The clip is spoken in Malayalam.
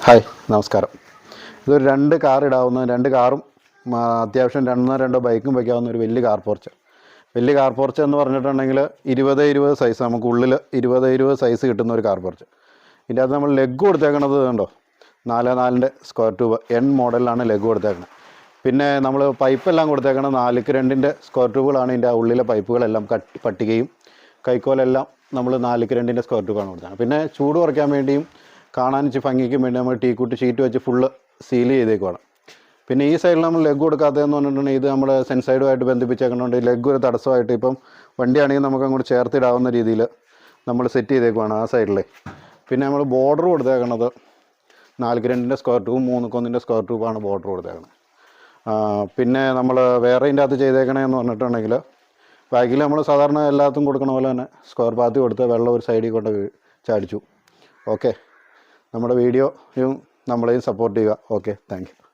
ഹായ് നമസ്കാരം. ഇതൊരു 2 കാർ ഇടാവുന്ന 2 കാറും അത്യാവശ്യം 2 ബൈക്കും വയ്ക്കാവുന്ന ഒരു വലിയ കാർ പോർച്ച് എന്ന് പറഞ്ഞിട്ടുണ്ടെങ്കിൽ 20 സൈസ് നമുക്ക് ഉള്ളിൽ 20 സൈസ് കിട്ടുന്ന ഒരു കാർ പോർച്ച്. ഇതിൻ്റെ അകത്ത് നമ്മൾ ലെഗ് കൊടുത്തേക്കണത് കണ്ടോ 4x4 സ്ക്വയർ ട്യൂബ് എൻ മോഡലിലാണ് ലെഗ് കൊടുത്തേക്കുന്നത്. പിന്നെ നമ്മൾ പൈപ്പെല്ലാം കൊടുത്തേക്കണം 4x2 സ്ക്വയർ ട്യൂബുകളാണ്. ഇതിൻ്റെ ഉള്ളിലെ പൈപ്പുകളെല്ലാം പട്ടികയും കൈക്കോലെല്ലാം നമ്മൾ 4x2 സ്ക്വയർ ട്യൂബാണ് കൊടുത്തേക്കുന്നത്. പിന്നെ ചൂട് കുറയ്ക്കാൻ വേണ്ടിയും കാണാൻ ഭംഗിക്കും വേണ്ടി നമ്മൾ ടീക്കൂട്ട് ഷീറ്റ് വെച്ച് ഫുള്ള് സീൽ ചെയ്തേക്കുവാണ്. പിന്നെ ഈ സൈഡിൽ നമ്മൾ ലെഗ് കൊടുക്കാത്തതെന്ന് പറഞ്ഞിട്ടുണ്ടെങ്കിൽ ഇത് നമ്മുടെ സെൻസൈഡുമായിട്ട് ബന്ധിപ്പിച്ചേക്കുന്നതുകൊണ്ട് ലെഗ് ഒരു തടസ്സമായിട്ട് ഇപ്പം വണ്ടിയാണെങ്കിൽ നമുക്ക് അങ്ങോട്ട് ചേർത്തിടാവുന്ന രീതിയിൽ നമ്മൾ സെറ്റ് ചെയ്തേക്കുവാണ് ആ സൈഡിൽ. പിന്നെ നമ്മൾ ബോർഡർ കൊടുത്തേക്കണത് 4x2 സ്ക്വയർ ട്യൂബും 3x1 സ്ക്വയർ ട്യൂബാണ് ബോർഡർ കൊടുത്തേക്കുന്നത്. പിന്നെ നമ്മൾ വേറെ ഇതിൻ്റെ അകത്ത് ചെയ്തേക്കണതെന്ന് പറഞ്ഞിട്ടുണ്ടെങ്കിൽ ബാക്കിൽ നമ്മൾ സാധാരണ എല്ലാത്തും കൊടുക്കണ പോലെ തന്നെ സ്ക്വയർ പാത്തി കൊടുത്ത് വെള്ളം ഒരു സൈഡിൽ കൊണ്ട് ചാടിച്ചു. ഓക്കെ, നമ്മുടെ വീഡിയോയും നമ്മളെയും സപ്പോർട്ട് ചെയ്യുക. Okay, thank you.